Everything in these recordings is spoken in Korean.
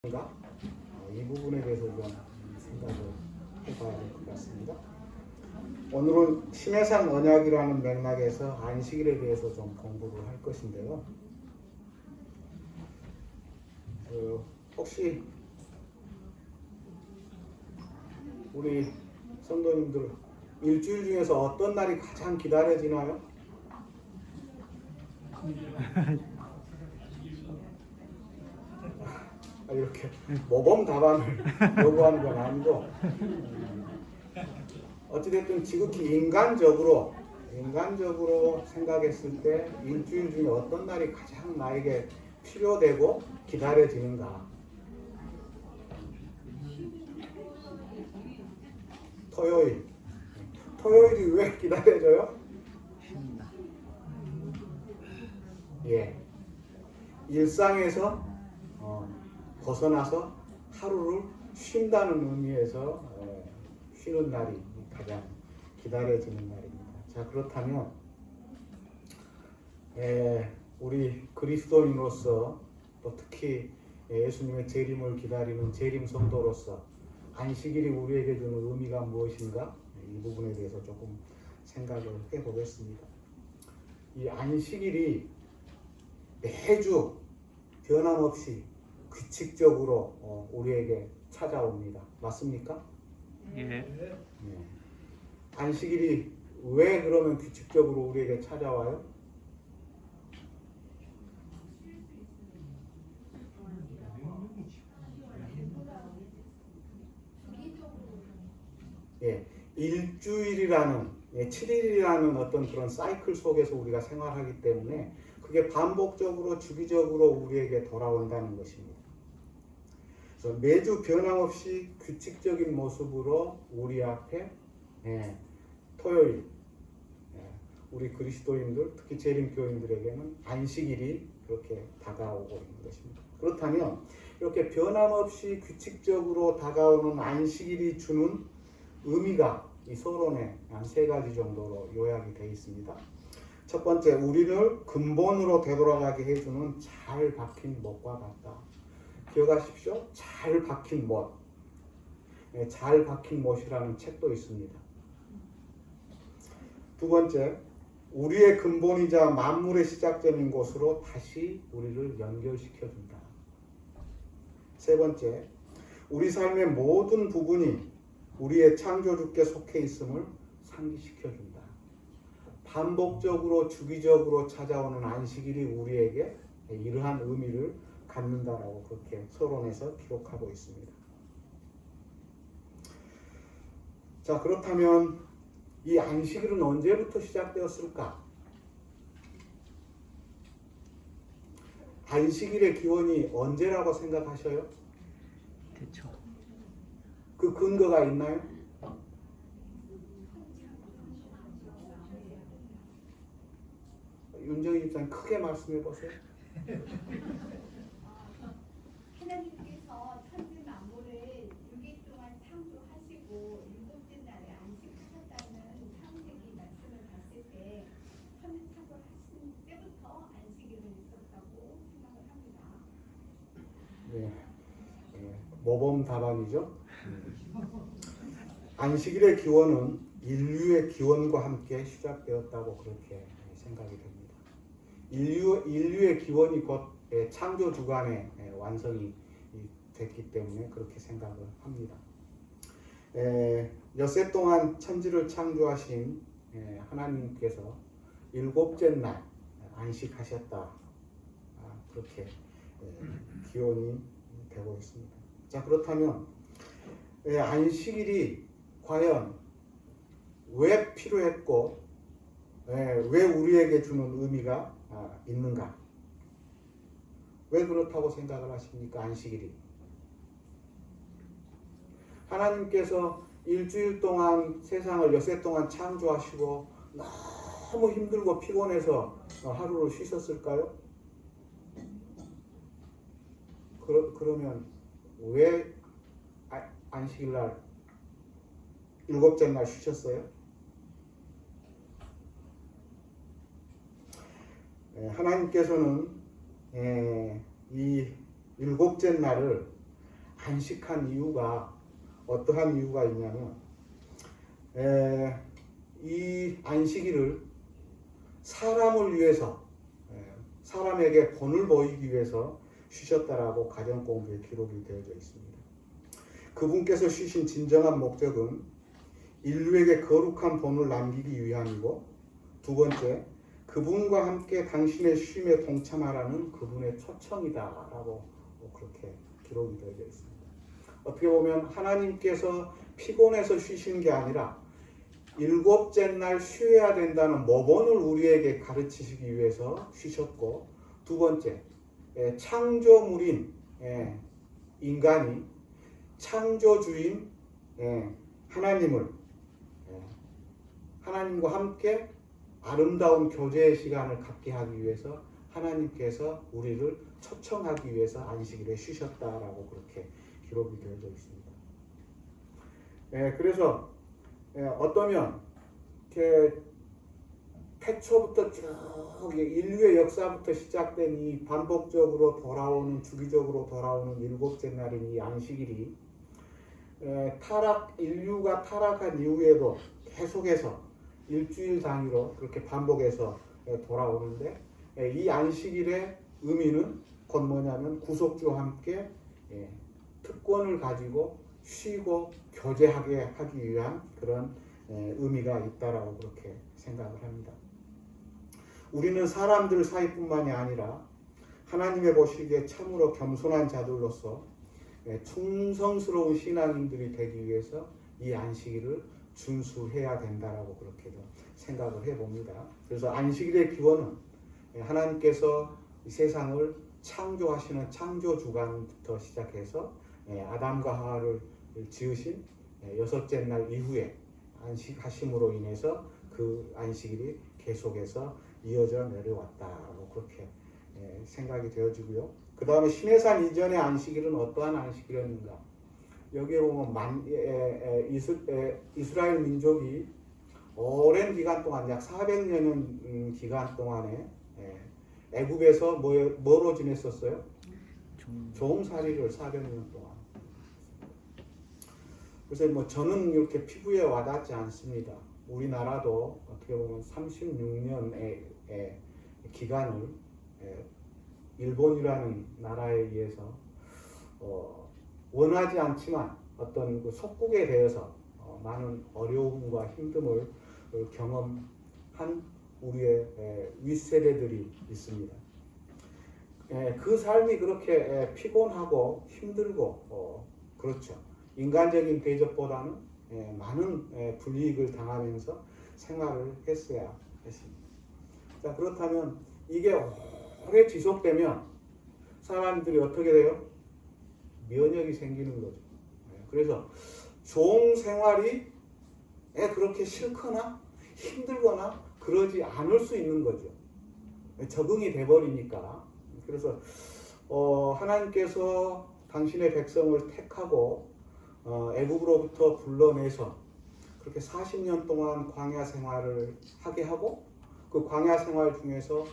이 부분에 대해서 좀 생각을 해봐야 될 것 같습니다. 오늘은 신해산 언약이라는 맥락에서 안식일에 대해서 좀 공부를 할 것인데요. 혹시 우리 성도님들 일주일 중에서 어떤 날이 가장 기다려지나요? 이렇게 모범 답안을 요구하는 건 아니고 어찌됐든 지극히 인간적으로 생각했을 때 일주일 중에 어떤 날이 가장 나에게 필요되고 기다려지는가? 토요일이 왜 기다려져요? 예, 일상에서 벗어나서 하루를 쉰다는 의미에서 쉬는 날이 가장 기다려지는 날입니다. 자, 그렇다면 우리 그리스도인으로서 또 특히 예수님의 재림을 기다리는 재림 성도로서 안식일이 우리에게 주는 의미가 무엇인가? 이 부분에 대해서 조금 생각을 해보겠습니다. 이 안식일이 매주 변함없이 규칙적으로 우리에게 찾아옵니다. 맞습니까? 예. 안식일이 왜 그러면 규칙적으로 우리에게 찾아와요? 예, 일주일이라는 7일이라는 어떤 그런 사이클 속에서 우리가 생활하기 때문에 그게 반복적으로 주기적으로 우리에게 돌아온다는 것입니다. 그래서 매주 변함없이 규칙적인 모습으로 우리 앞에 토요일 우리 그리스도인들 특히 재림교인들에게는 안식일이 그렇게 다가오고 있는 것입니다. 그렇다면 이렇게 변함없이 규칙적으로 다가오는 안식일이 주는 의미가 이 서론에 한 3가지 정도로 요약이 되어 있습니다. 첫 번째, 우리를 근본으로 되돌아가게 해주는 잘 박힌 못과 같다. 기억하십시오. 잘 박힌 못. 잘 박힌 못이라는 책도 있습니다. 두 번째, 우리의 근본이자 만물의 시작점인 곳으로 다시 우리를 연결시켜준다. 세 번째, 우리 삶의 모든 부분이 우리의 창조주께 속해 있음을 상기시켜준다. 반복적으로 주기적으로 찾아오는 안식일이 우리에게 이러한 의미를 갖는다라고 그렇게 서론에서 기록하고 있습니다. 자, 그렇다면 이 안식일은 언제부터 시작되었을까? 안식일의 기원이 언제라고 생각하셔요? 그렇죠. 그 근거가 있나요? 윤정희 집사님 크게 말씀해 보세요. 하나님께서 천지 만물을 6일 동안 창조하시고 7째 날에 안식하셨다는 창세기 말씀을 봤을 때 천지 창조하신 때부터 안식일은 있었다고 생각을 합니다. 모범 답안이죠. 안식일의 기원은 인류의 기원과 함께 시작되었다고 그렇게 생각이 됩니다. 인류의 기원이 곧 창조 주간에 완성이 됐기 때문에 그렇게 생각을 합니다. 엿새 동안 천지를 창조하신 하나님께서 7째 날 안식하셨다. 그렇게 기원이 되고 있습니다. 자, 그렇다면 안식일이 과연 왜 필요했고 왜 우리에게 주는 의미가 있는가? 왜 그렇다고 생각을 하십니까? 안식일이 하나님께서 일주일 동안 세상을 엿새 동안 창조하시고 너무 힘들고 피곤해서 하루를 쉬셨을까요? 그러면 왜 안식일 날 7째 날 쉬셨어요? 하나님께서는 이 7째 날을 안식한 이유가 어떠한 이유가 있냐면 이 안식일을 사람을 위해서 사람에게 본을 보이기 위해서 쉬셨다라고 가정공부에 기록이 되어져 있습니다. 그분께서 쉬신 진정한 목적은 인류에게 거룩한 본을 남기기 위함이고, 두 번째, 그분과 함께 당신의 쉼에 동참하라는 그분의 초청이다라고 그렇게 기록이 되어져 있습니다. 어떻게 보면 하나님께서 피곤해서 쉬시는 게 아니라 일곱째 날 쉬어야 된다는 모본을 우리에게 가르치시기 위해서 쉬셨고, 두 번째, 창조물인 인간이 창조주인 하나님과 함께 아름다운 교제의 시간을 갖게 하기 위해서 하나님께서 우리를 초청하기 위해서 안식일에 쉬셨다라고 그렇게 기록이 되어져 있습니다. 그래서 어떠면 이렇게 태초부터 쭉 인류의 역사부터 시작된 이 반복적으로 돌아오는 주기적으로 돌아오는 일곱째 날인 이 안식일이 인류가 타락한 이후에도 계속해서 일주일 단위로 그렇게 반복해서 돌아오는데, 이 안식일의 의미는 곧 뭐냐면 구속주와 함께 특권을 가지고 쉬고 교제하게 하기 위한 그런 의미가 있다라고 그렇게 생각을 합니다. 우리는 사람들 사이뿐만이 아니라 하나님의 보시기에 참으로 겸손한 자들로서 충성스러운 신앙인들이 되기 위해서 이 안식일을 준수해야 된다라고 그렇게 생각을 해봅니다. 그래서 안식일의 기원은 하나님께서 이 세상을 창조하시는 창조주간부터 시작해서 아담과 하와를 지으신 여섯째 날 이후에 안식하심으로 인해서 그 안식일이 계속해서 이어져 내려왔다고 그렇게 생각이 되어지고요. 그 다음에 시내산 이전의 안식일은 어떠한 안식일이었는가? 여기에 보면 이스라엘 민족이 오랜 기간 동안 약 400년의 기간 동안에 애굽에서 뭐로 지냈었어요? 종살이를 400년 동안. 그래서 저는 이렇게 피부에 와닿지 않습니다. 우리나라도 어떻게 보면 36년의 기간을 일본이라는 나라에 의해서 원하지 않지만 어떤 그 속국에 대해서 많은 어려움과 힘듦을 경험한 우리의 윗세대들이 있습니다. 그 삶이 그렇게 피곤하고 힘들고 그렇죠. 인간적인 대접보다는 많은 불이익을 당하면서 생활을 했어야 했습니다. 자, 그렇다면 이게 오래 지속되면 사람들이 어떻게 돼요? 면역이 생기는 거죠. 그래서 종 생활이 그렇게 싫거나 힘들거나 그러지 않을 수 있는 거죠. 적응이 돼버리니까. 그래서 하나님께서 당신의 백성을 택하고 애굽으로부터 불러내서 그렇게 40년 동안 광야 생활을 하게 하고, 그 광야 생활 중에서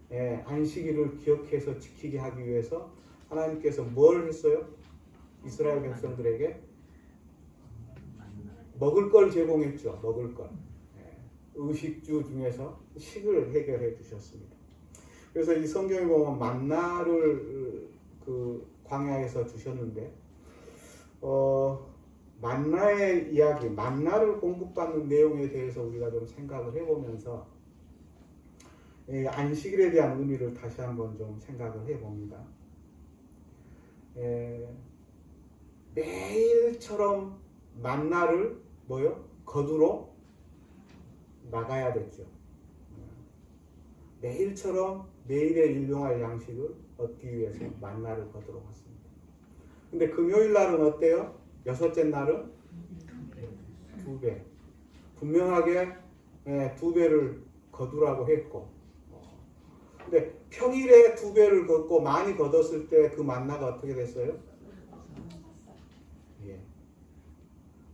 매 안식일을 기억해서 지키게 하기 위해서 하나님께서 뭘 했어요? 이스라엘 백성들에게 먹을 걸 제공했죠. 먹을 걸. 의식주 중에서 식을 해결해 주셨습니다. 그래서 이 성경에 보면 만나를 그 광야에서 주셨는데, 만나의 이야기, 만나를 공급받는 내용에 대해서 우리가 좀 생각을 해보면서 안식일에 대한 의미를 다시 한번 좀 생각을 해봅니다. 매일처럼 만나를 거두러 나가야 됐죠. 매일처럼 매일의 일용할 양식을 얻기 위해서 만나를 거두러 갔습니다. 근데 금요일 날은 어때요? 여섯째 날은 2배. 분명하게 2배를 거두라고 했고, 근데 평일에 2배를 걷고 많이 걷었을 때 그 만나가 어떻게 됐어요?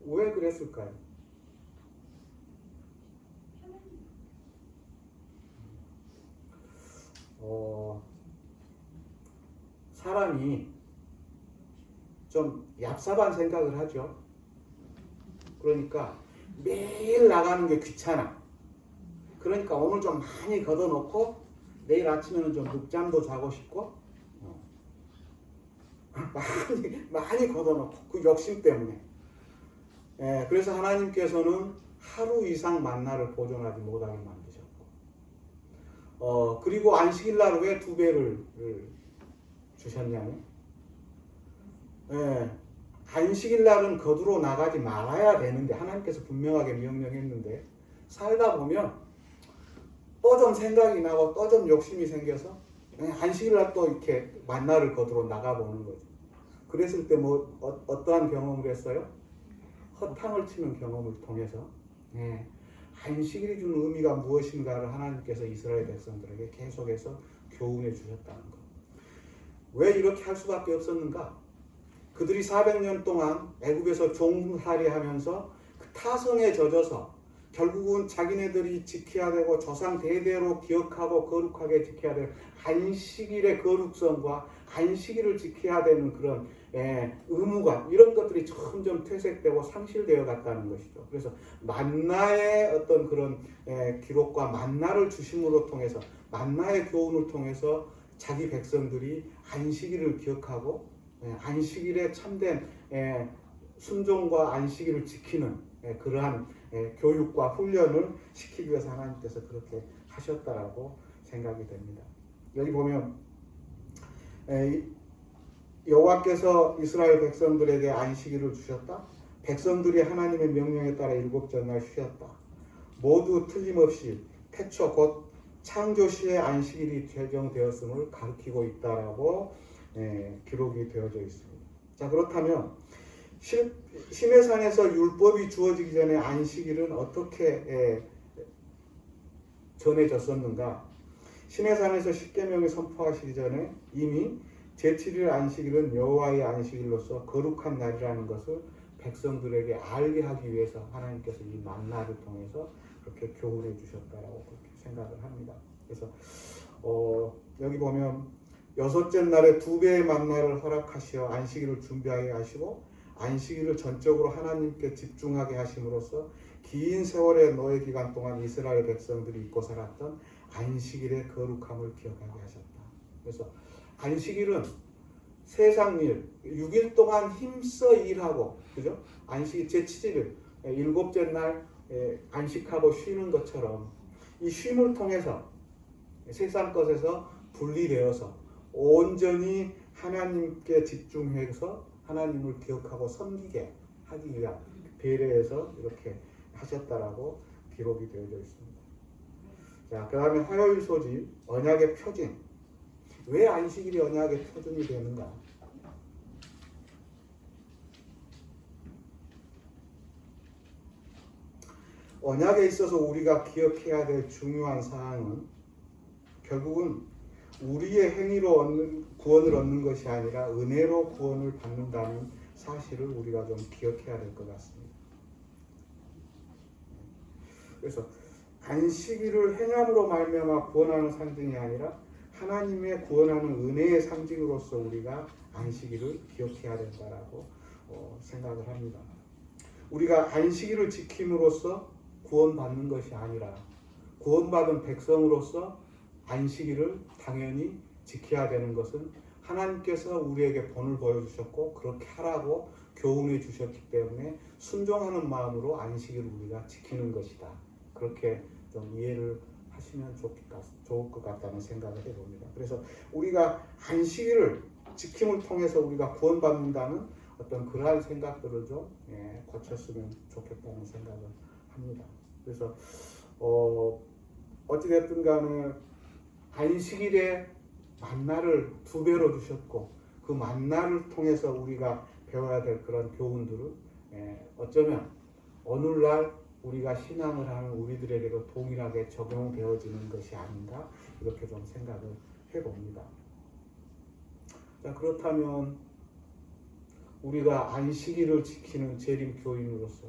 왜 그랬을까요? 사람이 좀 얍삽한 생각을 하죠. 그러니까 매일 나가는 게 귀찮아. 그러니까 오늘 좀 많이 걷어놓고 내일 아침에는 좀 늦잠도 자고 싶고 많이 걷어놓고 그 욕심 때문에. 그래서 하나님께서는 하루 이상 만나를 보존하지 못하게 만드셨고, 그리고 안식일 날 왜 2배를 주셨냐면, 안식일 날은 거두러 나가지 말아야 되는데 하나님께서 분명하게 명령했는데 살다 보면 또 좀 생각이 나고 또 좀 욕심이 생겨서 안식일 날 또 이렇게 만나를 거두러 나가보는 거죠. 그랬을 때 뭐 어떠한 경험을 했어요? 허탕을 치는 경험을 통해서 안식일이 주는 의미가 무엇인가를 하나님께서 이스라엘 백성들에게 계속해서 교훈해 주셨다는 것. 왜 이렇게 할 수밖에 없었는가? 그들이 400년 동안 애굽에서 종살이하면서 그 타성에 젖어서 결국은 자기네들이 지켜야 되고 조상 대대로 기억하고 거룩하게 지켜야 될 안식일의 거룩성과 안식일을 지켜야 되는 그런 의무감, 이런 것들이 점점 퇴색되고 상실되어 갔다는 것이죠. 그래서 만나의 어떤 그런 기록과 만나를 주심으로 통해서, 만나의 교훈을 통해서 자기 백성들이 안식일을 기억하고 안식일에 참된 순종과 안식일을 지키는 그러한 교육과 훈련을 시키기 위해서 하나님께서 그렇게 하셨다라고 생각이 됩니다. 여기 보면 여호와께서 이스라엘 백성들에게 안식일을 주셨다. 백성들이 하나님의 명령에 따라 7째 날 쉬었다. 모두 틀림없이 태초 곧 창조시의 안식일이 제정되었음을 가리키고 있다라고 기록이 되어져 있습니다. 자, 그렇다면 시내산에서 율법이 주어지기 전에 안식일은 어떻게 전해졌었는가? 시내산에서 십계명이 선포하시기 전에 이미 제7일 안식일은 여호와의 안식일로서 거룩한 날이라는 것을 백성들에게 알게 하기 위해서 하나님께서 이 만나를 통해서 그렇게 교훈해 주셨다라고 그렇게 생각을 합니다. 그래서 여기 보면 6째 날에 2배의 만나를 허락하시어 안식일을 준비하게 하시고 안식일을 전적으로 하나님께 집중하게 하심으로써 긴 세월의 노예 기간 동안 이스라엘 백성들이 잊고 살았던 안식일의 거룩함을 기억하게 하셨다. 그래서 안식일은 세상 일, 6일 동안 힘써 일하고, 그죠? 안식일 제7일, 7째 날 안식하고 쉬는 것처럼 이 쉼을 통해서 세상 것에서 분리되어서 온전히 하나님께 집중해서 하나님을 기억하고 섬기게 하기 위한 배려해서 이렇게 하셨다라고 기록이 되어져 있습니다. 자, 그 다음에 화요일 소집, 언약의 표징. 왜 안식일이 언약의 표징이 되는가? 언약에 있어서 우리가 기억해야 될 중요한 사항은 결국은 우리의 행위로 구원을 얻는 것이 아니라 은혜로 구원을 받는다는 사실을 우리가 좀 기억해야 될 것 같습니다. 그래서 안식일을 행함으로 말미암아 구원하는 상징이 아니라 하나님의 구원하는 은혜의 상징으로서 우리가 안식일을 기억해야 된다라고 생각을 합니다. 우리가 안식일을 지킴으로써 구원받는 것이 아니라 구원받은 백성으로서 안식일을 당연히 지켜야 되는 것은 하나님께서 우리에게 본을 보여주셨고 그렇게 하라고 교훈해 주셨기 때문에 순종하는 마음으로 안식일을 우리가 지키는 것이다. 그렇게 좀 이해를 하시면 좋을 것 같다는 생각을 해봅니다. 그래서 우리가 안식일을 지킴을 통해서 우리가 구원받는다는 어떤 그러한 생각들을 좀 고쳤으면 좋겠다는 생각을 합니다. 그래서 어찌됐든 간에 안식일에 만나를 2배로 주셨고 그 만나를 통해서 우리가 배워야 될 그런 교훈들을 어쩌면 오늘날 우리가 신앙을 하는 우리들에게도 동일하게 적용되어지는 것이 아닌가 이렇게 좀 생각을 해봅니다. 자, 그렇다면 우리가 안식일을 지키는 재림 교인으로서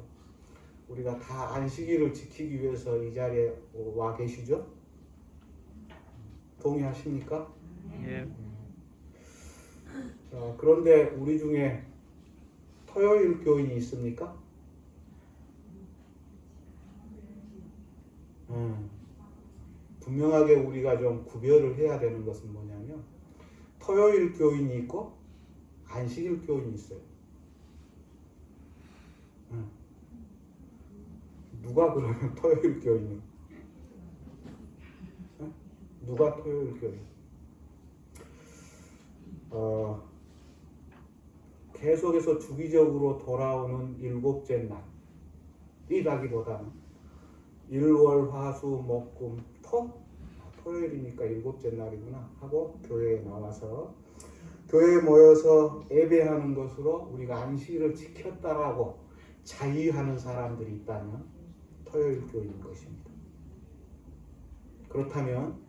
우리가 다 안식일을 지키기 위해서 이 자리에 와 계시죠? 동의하십니까? 예. 자, 그런데 우리 중에 토요일 교인이 있습니까? 분명하게 우리가 좀 구별을 해야 되는 것은 뭐냐면 토요일 교인이 있고 안식일 교인이 있어요. 누가 그러면 토요일 교인이에요? 누가 토요일 교인? 계속해서 주기적으로 돌아오는 일곱째 날이라기보다는 일, 월, 화, 수, 목, 금, 토요일이니까 일곱째 날이구나 하고 교회에 나와서 교회에 모여서 예배하는 것으로 우리가 안식일을 지켰다라고 자의하는 사람들이 있다면 토요일 교인인 것입니다. 그렇다면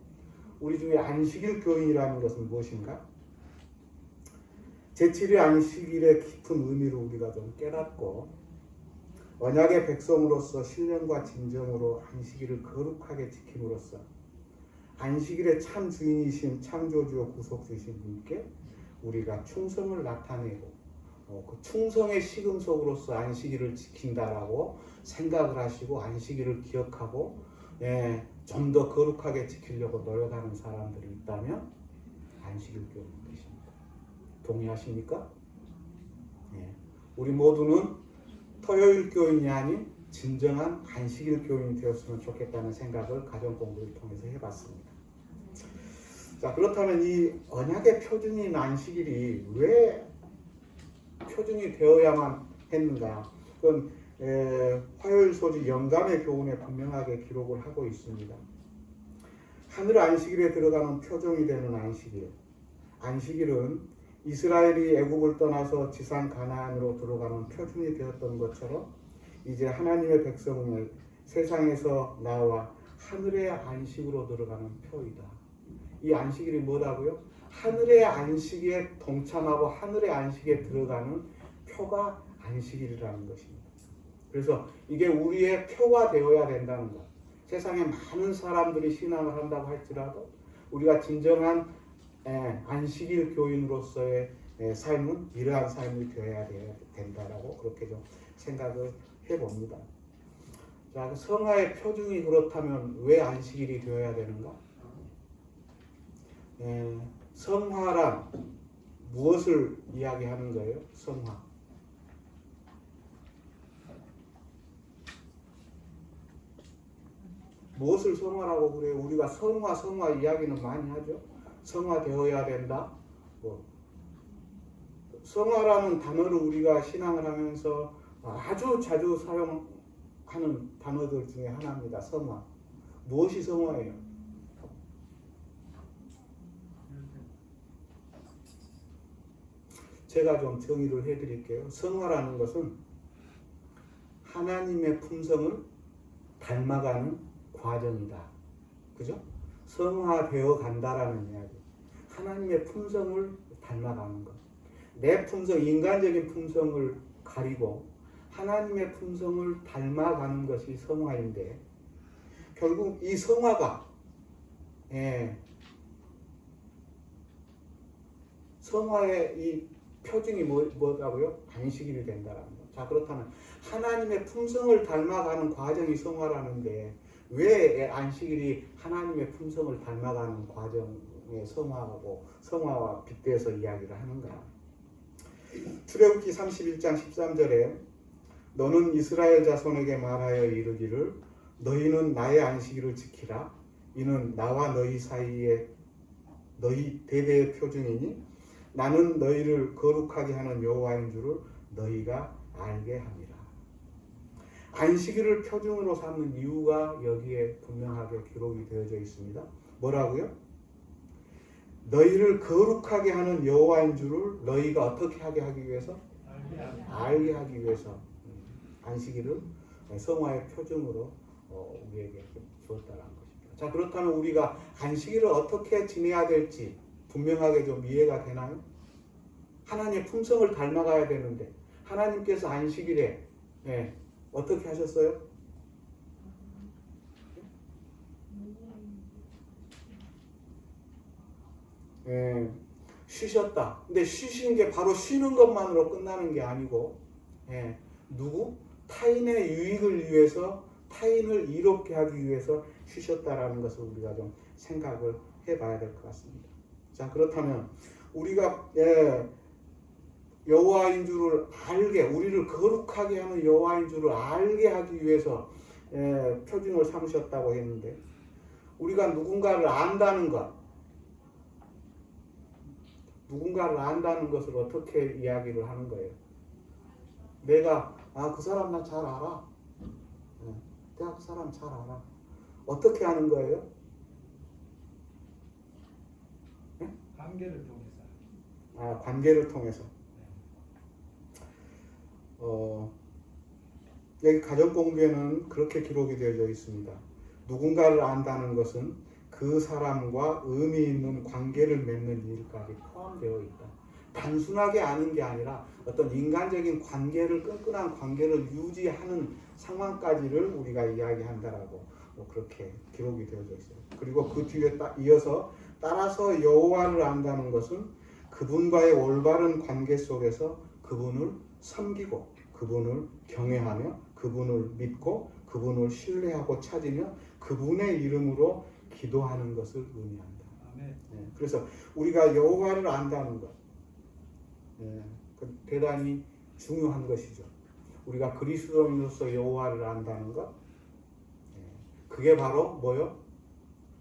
우리 중에 안식일 교인이라는 것은 무엇인가? 제7일 안식일의 깊은 의미를 우리가 좀 깨닫고 언약의 백성으로서 신령과 진정으로 안식일을 거룩하게 지킴으로써 안식일의 참 주인이신 창조주요 구속주이신 분께 우리가 충성을 나타내고 그 충성의 시금석으로서 안식일을 지킨다라고 생각을 하시고 안식일을 기억하고 좀 더 거룩하게 지키려고 노력하는 사람들이 있다면 안식일 교인 것입니다. 동의하십니까? 우리 모두는 토요일 교인이 아닌 진정한 안식일 교인이 되었으면 좋겠다는 생각을 가정공부를 통해서 해봤습니다. 자, 그렇다면 이 언약의 표준인 안식일이 왜 표준이 되어야만 했는가? 그건 화요일 소지 영감의 교훈에 분명하게 기록을 하고 있습니다. 하늘 안식일에 들어가는 표정이 되는 안식일. 안식일은 이스라엘이 애굽을 떠나서 지상 가나안으로 들어가는 표준이 되었던 것처럼 이제 하나님의 백성을 세상에서 나와 하늘의 안식으로 들어가는 표이다. 이 안식일이 뭐라고요? 하늘의 안식에 동참하고 하늘의 안식에 들어가는 표가 안식일이라는 것입니다. 그래서 이게 우리의 표가 되어야 된다는 것. 세상에 많은 사람들이 신앙을 한다고 할지라도 우리가 진정한 안식일 교인으로서의 삶은 이러한 삶이 되어야 된다라고 그렇게 좀 생각을 해봅니다. 자, 성화의 표준이 그렇다면 왜 안식일이 되어야 되는가? 성화란 무엇을 이야기하는 거예요? 성화. 무엇을 성화라고 그래요? 우리가 성화 이야기는 많이 하죠. 성화되어야 된다. 성화라는 단어를 우리가 신앙을 하면서 아주 자주 사용하는 단어들 중에 하나입니다. 성화. 무엇이 성화예요? 제가 좀 정의를 해드릴게요. 성화라는 것은 하나님의 품성을 닮아가는 과정이다. 그죠? 성화되어 간다라는 이야기. 하나님의 품성을 닮아가는 것. 내 품성, 인간적인 품성을 가리고 하나님의 품성을 닮아가는 것이 성화인데 결국 이 성화가 성화의 이 표징이 뭐라고요? 안식일이 된다라는 것. 자, 그렇다면 하나님의 품성을 닮아가는 과정이 성화라는데 왜 안식일이 하나님의 품성을 닮아가는 과정의 성화와 빗대서 이야기를 하는가? 출애굽기 31장 13절에 너는 이스라엘 자손에게 말하여 이르기를 너희는 나의 안식일을 지키라. 이는 나와 너희 사이에 너희 대대의 표준이니 나는 너희를 거룩하게 하는 여호와인 줄을 너희가 알게 함이라. 안식일을 표준으로 삼는 이유가 여기에 분명하게 기록이 되어져 있습니다. 뭐라고요? 너희를 거룩하게 하는 여호와인 줄을 너희가 어떻게 하게 하기 위해서? 알게 하기 위해서 안식일을 성화의 표준으로 우리에게 주었다는 것입니다. 자, 그렇다면 우리가 안식일을 어떻게 지내야 될지 분명하게 좀 이해가 되나요? 하나님의 품성을 닮아가야 되는데 하나님께서 안식일에 어떻게 하셨어요? 쉬셨다. 근데 쉬신 게 바로 쉬는 것만으로 끝나는 게 아니고 누구? 타인의 유익을 위해서, 타인을 이롭게 하기 위해서 쉬셨다라는 것을 우리가 좀 생각을 해봐야 될 것 같습니다. 자, 그렇다면 우리가 여호와인 줄을 알게, 우리를 거룩하게 하는 여호와인 줄을 알게 하기 위해서 표징을 삼으셨다고 했는데, 우리가 누군가를 안다는 것, 누군가를 안다는 것을 어떻게 이야기를 하는 거예요? 내가 그 사람 나 잘 알아. 내가 그 사람 잘 알아. 어떻게 하는 거예요? 관계를 통해서. 관계를 통해서. 여기 가정공부에는 그렇게 기록이 되어져 있습니다. 누군가를 안다는 것은 그 사람과 의미 있는 관계를 맺는 일까지 포함되어 있다. 단순하게 아는 게 아니라 어떤 인간적인 관계를, 끈끈한 관계를 유지하는 상황까지를 우리가 이야기한다라고 그렇게 기록이 되어져 있어요. 그리고 그 뒤에 이어서 따라서 여호와를 안다는 것은 그분과의 올바른 관계 속에서 그분을 섬기고, 그분을 경외하며, 그분을 믿고, 그분을 신뢰하고 찾으며 그분의 이름으로 기도하는 것을 의미한다. 아멘. 그래서 우리가 여호와를 안다는 것, 대단히 중요한 것이죠. 우리가 그리스도인으로서 여호와를 안다는 것, 그게 바로 뭐요?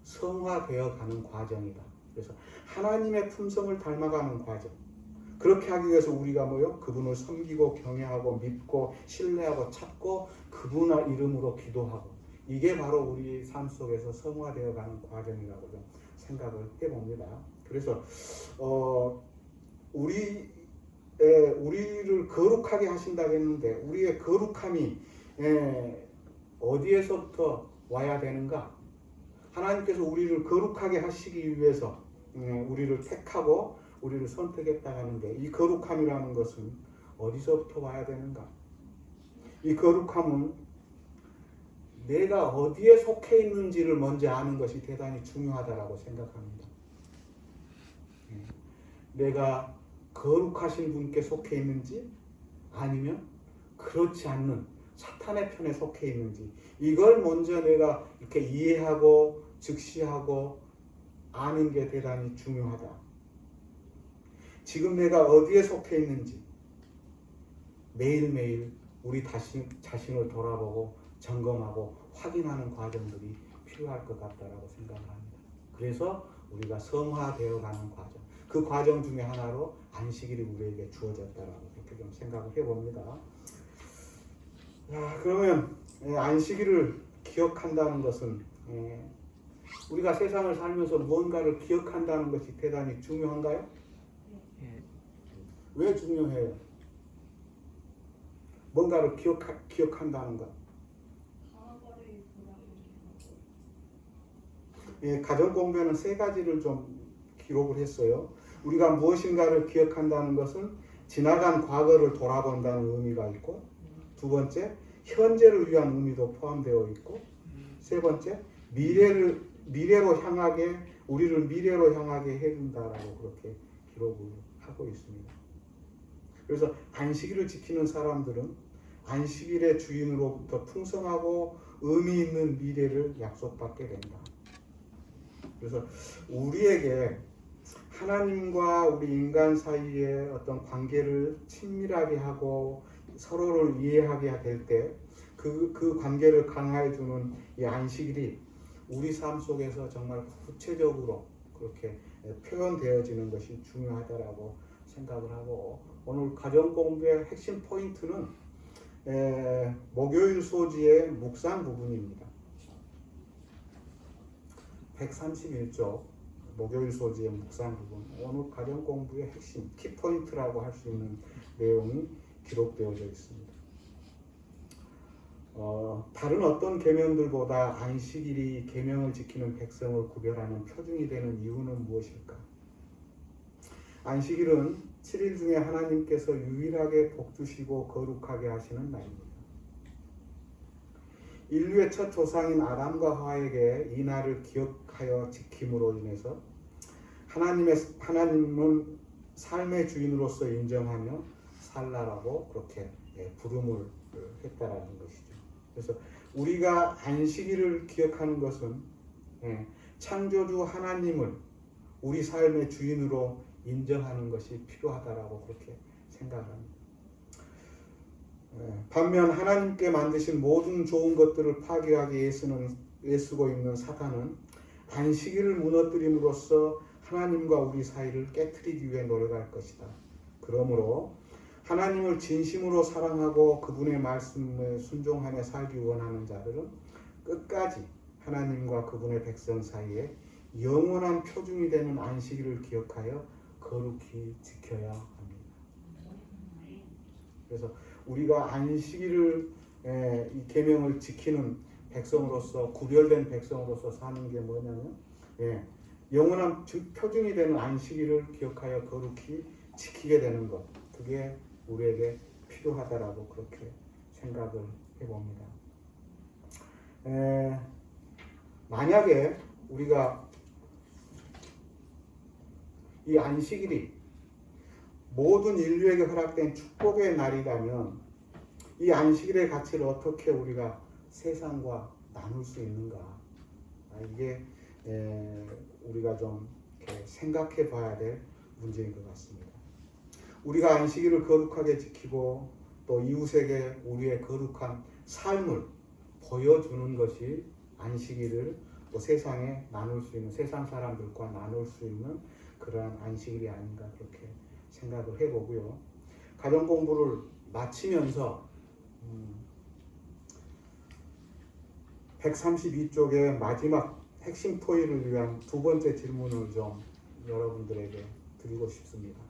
성화되어 가는 과정이다. 그래서 하나님의 품성을 닮아가는 과정. 그렇게 하기 위해서 우리가 뭐요? 그분을 섬기고 경외하고 믿고 신뢰하고 찾고 그분의 이름으로 기도하고, 이게 바로 우리 삶 속에서 성화되어 가는 과정이라고 좀 생각을 해봅니다. 그래서 우리를 거룩하게 하신다고 했는데, 우리의 거룩함이 어디에서부터 와야 되는가? 하나님께서 우리를 거룩하게 하시기 위해서 우리를 택하고 우리를 선택했다 하는데, 이 거룩함이라는 것은 어디서부터 와야 되는가? 이 거룩함은 내가 어디에 속해 있는지를 먼저 아는 것이 대단히 중요하다고 생각합니다. 내가 거룩하신 분께 속해 있는지, 아니면 그렇지 않는 사탄의 편에 속해 있는지, 이걸 먼저 내가 이렇게 이해하고 즉시하고 아는 게 대단히 중요하다. 지금 내가 어디에 속해 있는지 매일매일 우리 자신을 돌아보고 점검하고 확인하는 과정들이 필요할 것 같다라고 생각을 합니다. 그래서 우리가 성화되어 가는 과정, 그 과정 중에 하나로 안식일이 우리에게 주어졌다라고 그렇게 좀 생각을 해봅니다. 그러면 안식일을 기억한다는 것은 우리가 세상을 살면서 무언가를 기억한다는 것이 대단히 중요한가요? 예. 왜 중요해요? 뭔가를 기억한다는 것. 과거를 돌아보게 하고. 가정 공부에는 세 가지를 좀 기록을 했어요. 우리가 무엇인가를 기억한다는 것은 지나간 과거를 돌아본다는 의미가 있고, 두 번째, 현재를 위한 의미도 포함되어 있고, 세 번째, 우리를 미래로 향하게 해준다라고 그렇게 기록을 하고 있습니다. 그래서 안식일을 지키는 사람들은 안식일의 주인으로부터 풍성하고 의미 있는 미래를 약속받게 된다. 그래서 우리에게 하나님과 우리 인간 사이의 어떤 관계를 친밀하게 하고 서로를 이해하게 될 때 그 관계를 강화해 주는 이 안식일이 우리 삶 속에서 정말 구체적으로 그렇게 표현되어지는 것이 중요하다라고 생각을 하고, 오늘 가정 공부의 핵심 포인트는 목요일 소지의 묵상 부분입니다. 131쪽 목요일 소지의 묵상 부분, 오늘 가정 공부의 핵심 키포인트라고 할 수 있는 내용이 기록되어져 있습니다. 다른 어떤 계명들보다 안식일이 계명을 지키는 백성을 구별하는 표징이 되는 이유는 무엇일까? 안식일은 7일 중에 하나님께서 유일하게 복주시고 거룩하게 하시는 날입니다. 인류의 첫 조상인 아담과 하와에게 이 날을 기억하여 지킴으로 인해서 하나님은 삶의 주인으로서 인정하며 살라라고 그렇게 부름을 했다라는 것이죠. 그래서 우리가 안식일을 기억하는 것은 창조주 하나님을 우리 삶의 주인으로 인정하는 것이 필요하다라고 그렇게 생각합니다. 반면 하나님께 만드신 모든 좋은 것들을 파괴하기 애쓰고 있는 사탄은 안식일을 무너뜨림으로써 하나님과 우리 사이를 깨트리기 위해 노력할 것이다. 그러므로 하나님을 진심으로 사랑하고 그분의 말씀에 순종하며 살기 원하는 자들은 끝까지 하나님과 그분의 백성 사이에 영원한 표준이 되는 안식일을 기억하여 거룩히 지켜야 합니다. 그래서 우리가 안식일을 이 계명을 지키는 백성으로서 구별된 백성으로서 사는 게 뭐냐면 영원한 표준이 되는 안식일을 기억하여 거룩히 지키게 되는 것, 그게 우리에게 필요하다라고 그렇게 생각을 해봅니다. 만약에 우리가 이 안식일이 모든 인류에게 허락된 축복의 날이라면 이 안식일의 가치를 어떻게 우리가 세상과 나눌 수 있는가? 이게 우리가 좀 이렇게 생각해 봐야 될 문제인 것 같습니다. 우리가 안식일을 거룩하게 지키고 또 이웃에게 우리의 거룩한 삶을 보여주는 것이 안식일을 또 세상에 나눌 수 있는, 세상 사람들과 나눌 수 있는 그러한 안식일이 아닌가 그렇게 생각을 해보고요. 가정 공부를 마치면서 132쪽의 마지막 핵심 토의를 위한 두 번째 질문을 좀 여러분들에게 드리고 싶습니다.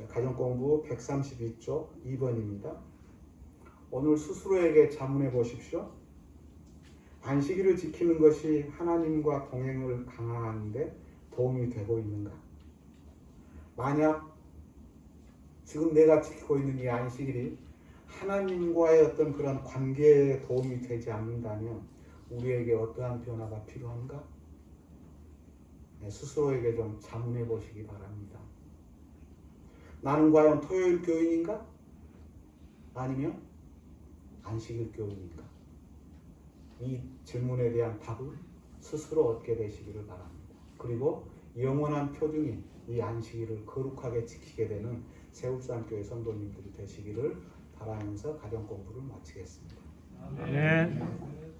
가정공부 132쪽 2번입니다. 오늘 스스로에게 자문해 보십시오. 안식일을 지키는 것이 하나님과 동행을 강화하는 데 도움이 되고 있는가? 만약 지금 내가 지키고 있는 이 안식일이 하나님과의 어떤 그런 관계에 도움이 되지 않는다면 우리에게 어떠한 변화가 필요한가? 스스로에게 좀 자문해 보시기 바랍니다. 나는 과연 토요일 교인인가? 아니면 안식일 교인인가? 이 질문에 대한 답을 스스로 얻게 되시기를 바랍니다. 그리고 영원한 표준인 이 안식일을 거룩하게 지키게 되는 세울산교회 성도님들이 되시기를 바라면서 가정공부를 마치겠습니다. 아멘.